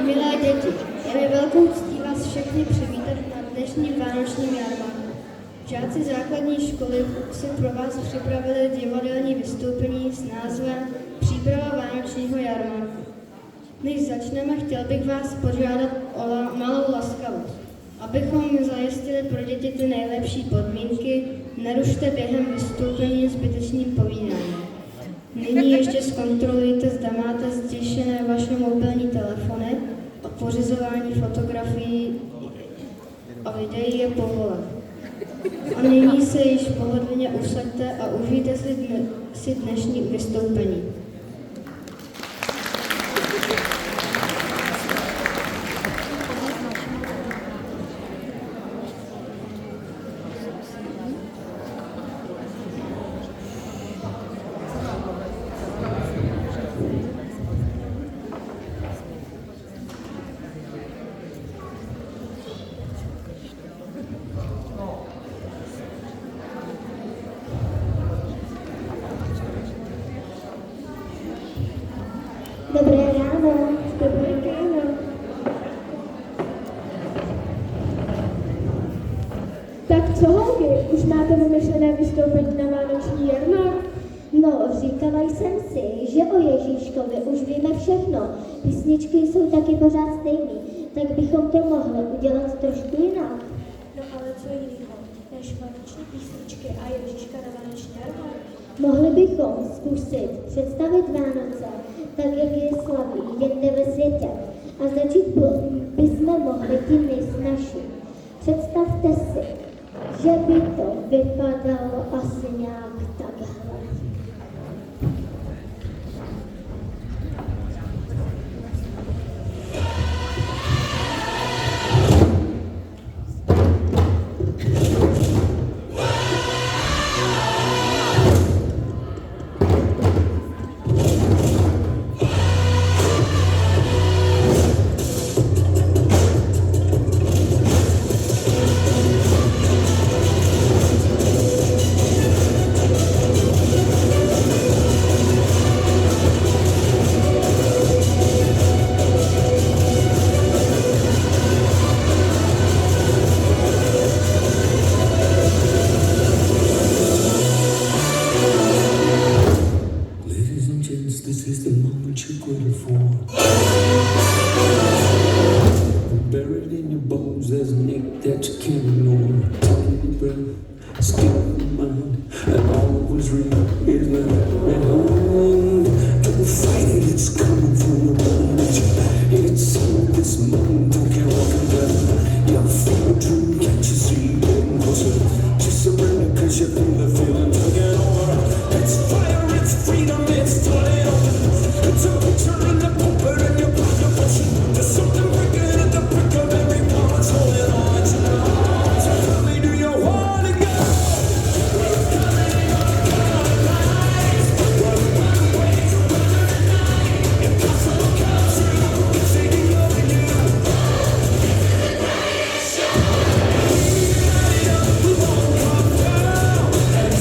Milé děti, je mi velkou ctí vás všechny přivítat na dnešním vánočním jarmarku. Žáci základní školy si pro vás připravili divadelní vystoupení s názvem Příprava vánočního jarmarku. Než začneme, chtěl bych vás požádat o malou laskavost. Abychom zajistili pro děti ty nejlepší podmínky, nerušte během vystoupení zbytečným povídáním. Nyní ještě zkontrolujte, zda máte stišené vaše mobilní telefony a pořizování fotografií a videí je povolen. A nyní se již pohodlně usaďte a užijte si dnešní vystoupení. Dobré ráno. Dobré ráno. Tak co, holky, už máte vymyšlené vystoupení na vánoční jarmark? No, říkala jsem si, že o Ježíškovi už víme všechno. Písničky jsou taky pořád stejný, tak bychom to mohli udělat trošku jinak. No ale co jiného, než vánoční písničky a Ježíška na vánoční jarmark? Mohli bychom zkusit představit Vánoce, tak jak je slaví jinde ve světě. A začít bychom mohli tím nejsnažší. Představte si, že by to vypadalo asi nějak takhle. This is the moment you've waited for. Buried in your bones, there's an ache that you can't ignore. Taking your breath, still in your mind, and all that was real is left behind. Don't fight it, it's coming from your mind. It's in this moment, don't care what can happen. Your favorite dream, can't you see? Getting closer, just surrender, cause you feel the feeling taking over. It's fire, it's freedom, it's time. It's a picture in the pulpit and your pocket pushing. There's something wicked at the prick of every promise holding on to now. So tell me, do you want to go? We're coming up our lives. We're running ways, we're running at night. Impossible come true. Singing over you. Living the day is short. We won't come down. And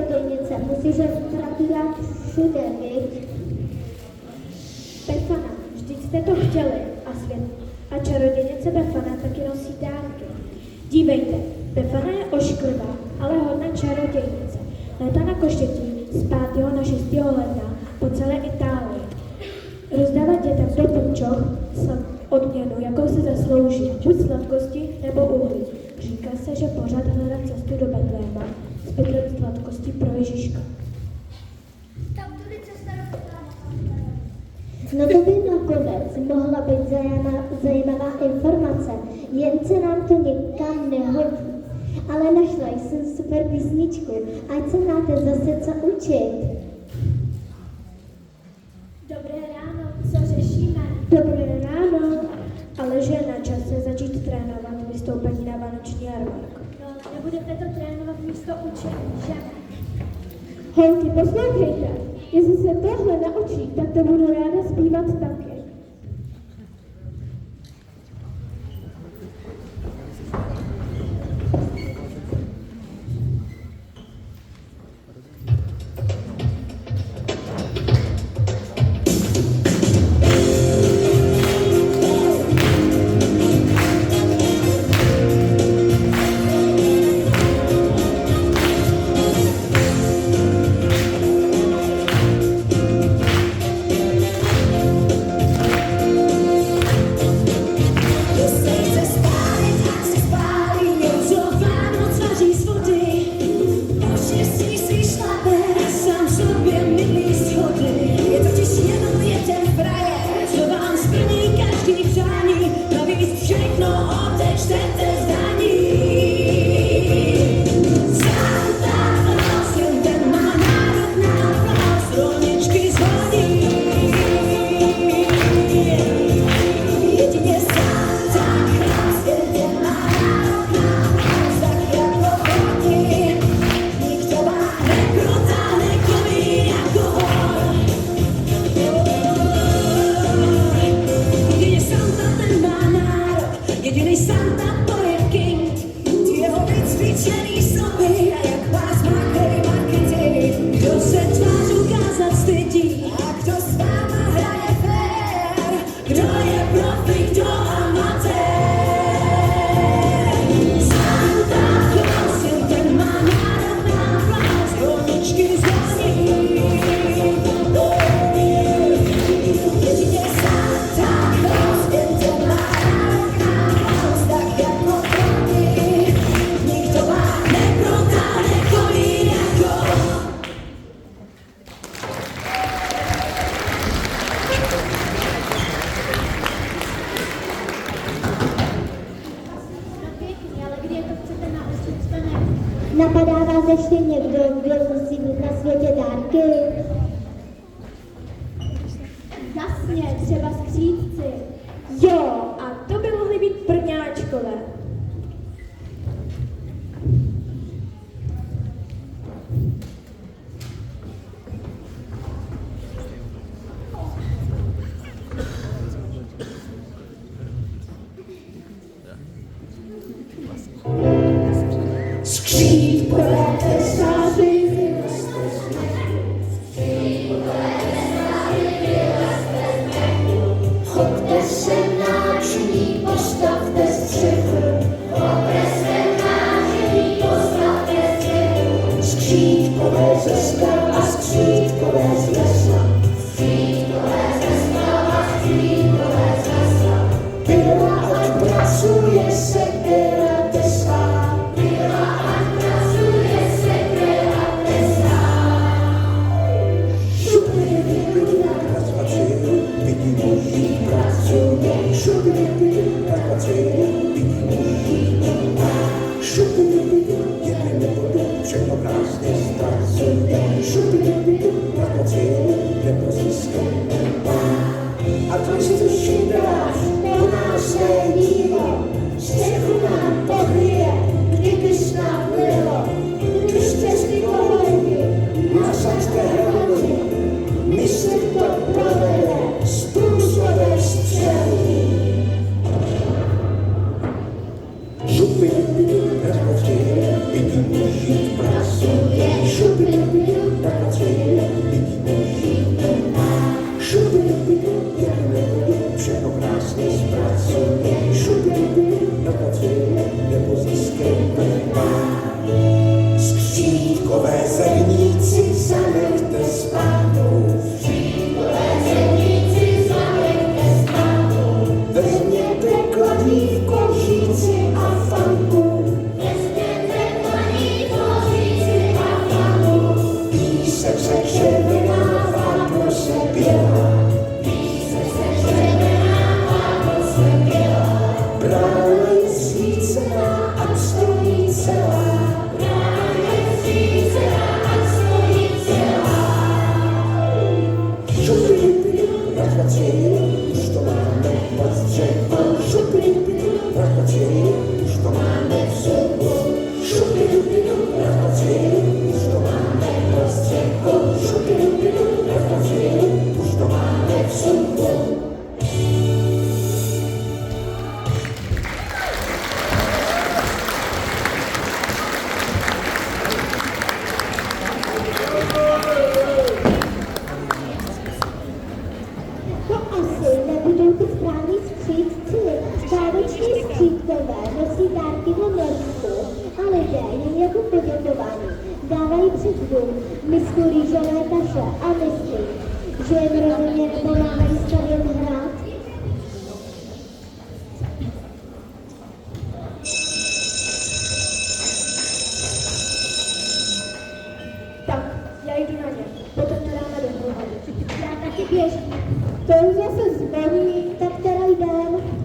čarodějnice, musíš ho ztratit všude, viď? Befana, vždyť jste to chtěli a čarodějnice Befana taky nosí dárky. Dívejte, Befana je ošklivá, ale hodná čarodějnice. Létá na koštětí z 5. na 6. ledna po celé Itálii. Rozdává dětem do půjčoch odměnu, jakou se zaslouží, buď sladkosti nebo uhlí. Říká se, že pořád hledá cestu do Betléma s pytlem sladkostí pro Ježíška. No to by nakonec mohla být zajímavá informace, jen se nám to nikam nehodí. Ale našla jsem super písničku, ať se máte zase co učit. Dobré ráno, co řešíme? Dobré ráno. Ale že je na čase začít trénovat vystoupení na vánoční jarmark. No, nebudete to trénovat místo učení, že? Holky, poslouchejte. Jestli se tohle naučí, tak to budu ráda zpívat taky. Napadá vás ještě někdo, kdo musí mít na světě dárky? Jasně, třeba skřídci. Jo, a to by mohly být prvňáčkové. Šupy, To asi nebudou ty správní střídci. Vánoční střídkové nosí dárky do Norsku a lidé jim jako poděkování dávají před dům misku rýžové kaše a myslí, že jim rodině nepomáhají stavět hrad. Tak, já jdu na ně. Potom to dáme dohromady. Já taky běžím. To už zase zvoní, tak teda jdem.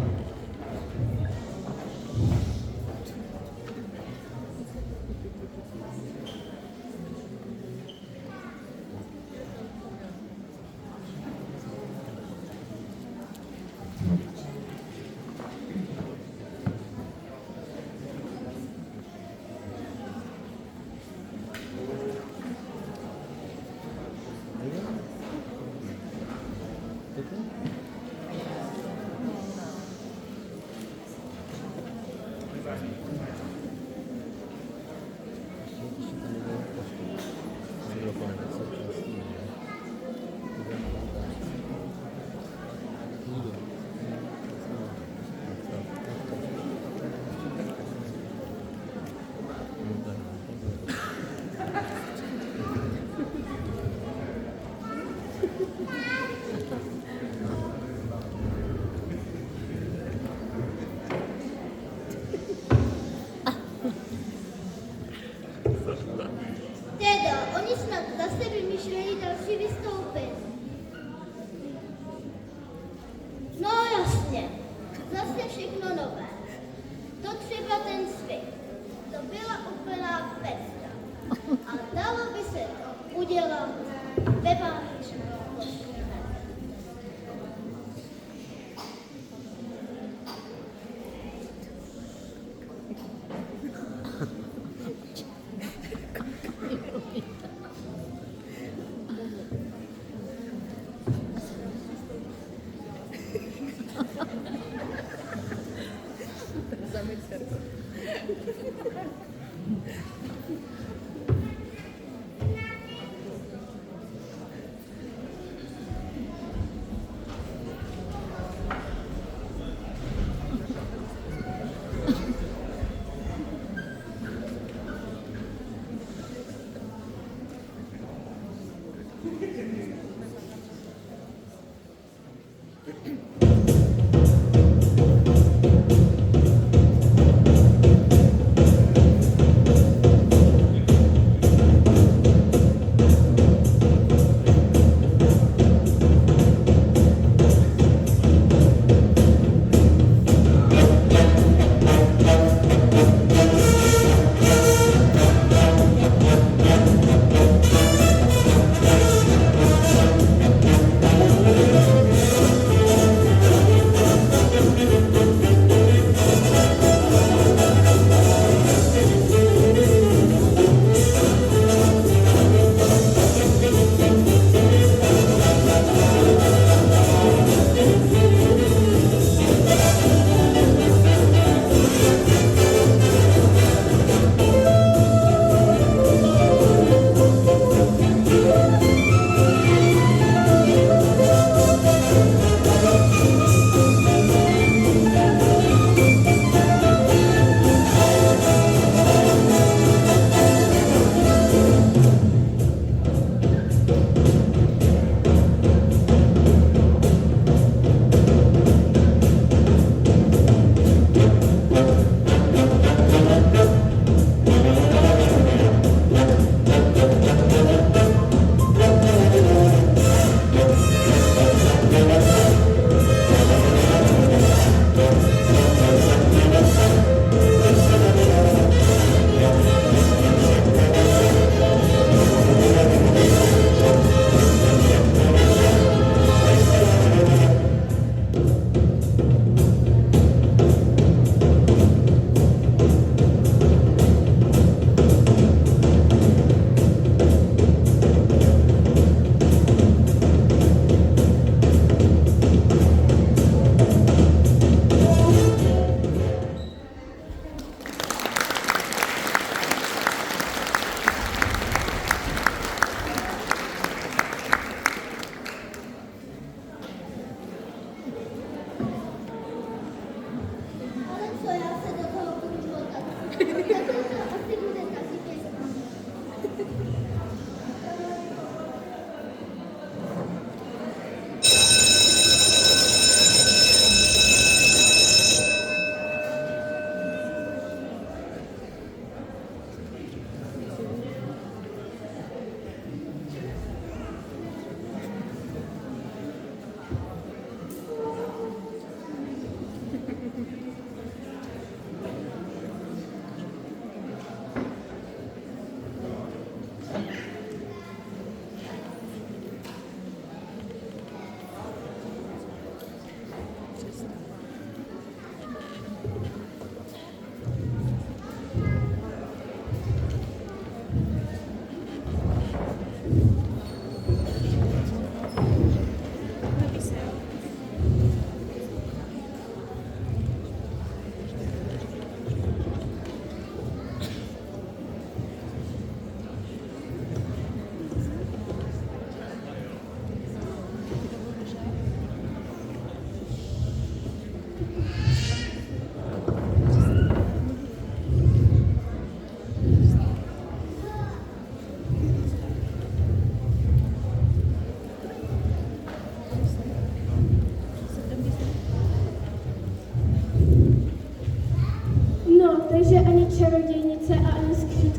Teda, oni snad zase vymýšlejí další vystoupení. No jasně, zase všechno nové. To třeba ten zvyk. To byla úplná pecka. A dalo by se to udělat ve vánočním kostýmu.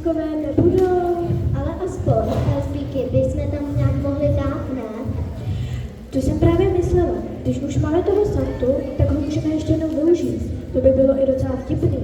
elfíkové nebudou. Ale aspoň elfíky bychom tam nějak mohli dát, ne? To jsem právě myslela. Když už máme toho Santu, tak ho můžeme ještě jednou využít. To by bylo i docela vtipný.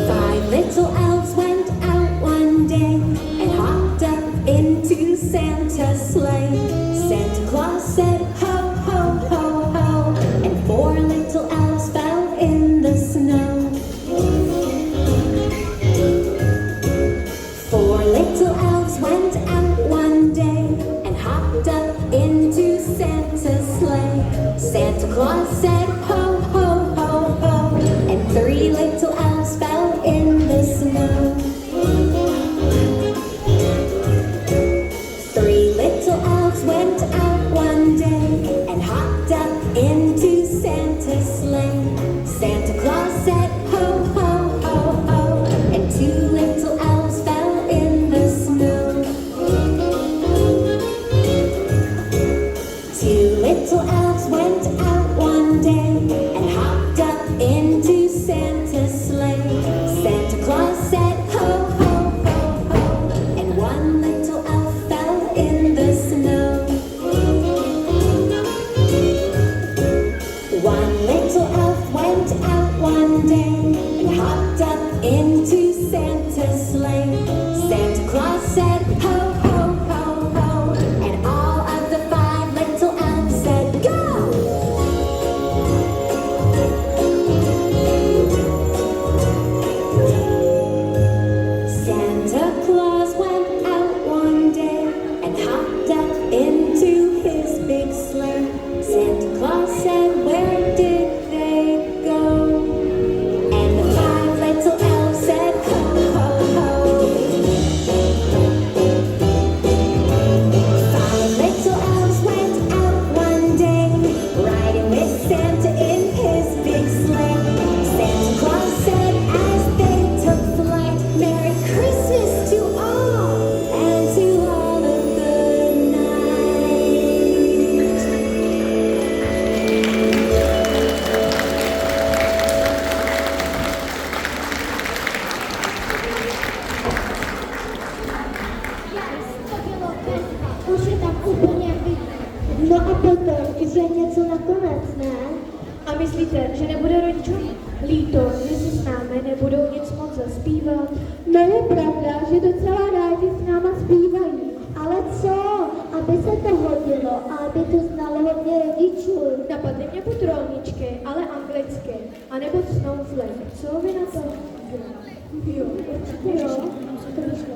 Five little elves went out one day and hopped up into Santa's sleigh. Santa Claus said, ho, ho, ho, ho, and four little elves fell in the snow. Four little elves went out one day and hopped up into Santa's sleigh. Santa Claus said, ho, ho, ho, ho, and three little elves fell in the snow. Three little elves went out one day and hopped up into Santa's sleigh. Santa Claus said, ho, ho, ho, ho, and two little elves fell in the snow. Two little elves went out one day and hopped up into Santa's sleigh. Santa Claus said, ho, ho, ho, ho, and one little elf fell in the snow. One little elf went out one day and hopped up into Santa's sleigh. Santa Claus said, ho, ho, ho, ho, and all of the five little elves said, go! Santa Claus went out one day and hopped up into his big sleigh. Santa Claus said, where did they go? And the five little elves said, ho, ho, ho. Five little elves went out one day, riding with Santa in his big sleigh. Santa Claus said as they took flight, Merry Christmas to all, and to all a good night. Už je tam úplně no a potom už je něco nakonec, ne? A myslíte, že nebude rodičům líto, že si s námi nebudou nic moc zaspívat? No je pravda, že docela rádi s náma zpívají. Ale co? Aby se to hodilo a aby to znalo hodně rodičů. Napadly mě buď rolničky, ale anglicky, anebo snowflake. Co vy na to? Jo, určitě jo. To vyšlo.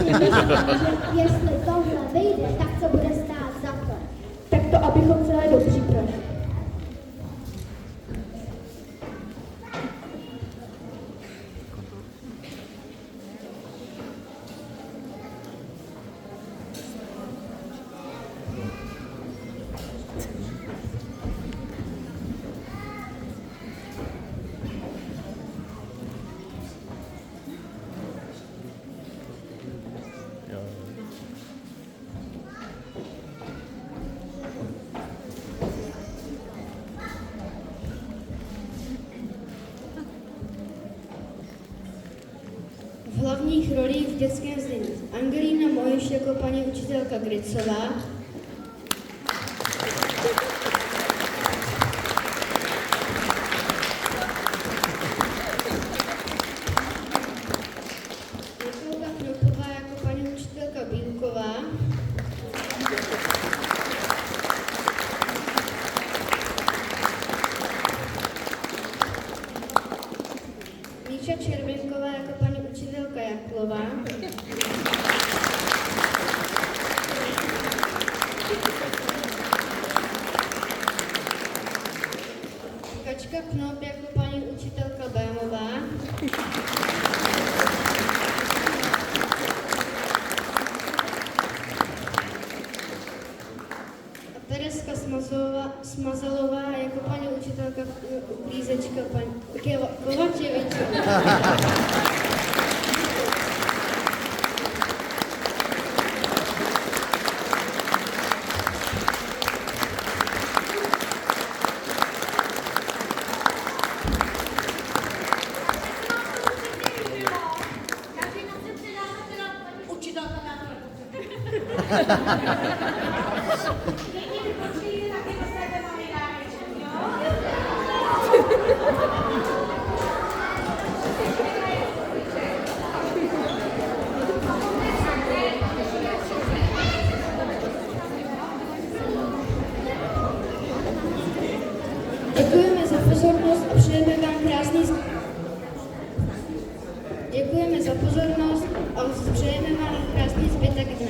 že jestli tohle vyjde, tak co bude stát za to. Tak to, abychom se do přípravy. V hlavních rolích v dětském znění Angelína Mojš jako paní učitelka Gricová, Nikolka Knopová jako paní učitelka Bílková, Míša Červenková jako paní učitelka Jaklová, Kačka Knop jako paní učitelka Bémová, a Tereska Smazalová jako paní učitelka uklízečka paní Kovačevičová. Děkujeme za pozornost a přejeme vám krásný Děkujeme za pozornost a přejeme vám krásný zbytek dne.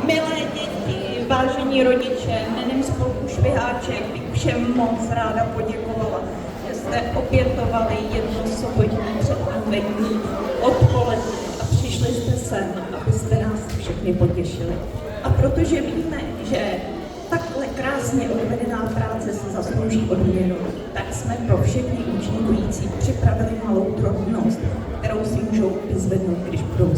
Milé děti, vážení rodiče, jménem spolku Šviháček bych všem moc ráda poděkovala, že jste opětovali jedno sobotní předadventní odpoledne a přišli jste sem, abyste nás všechny potěšili. A protože víme, že takhle krásně odvedená práce se zaslouží odměnu, tak jsme pro všechny účinkující připravili malou drobnost, kterou si můžou vyzvednout, když budou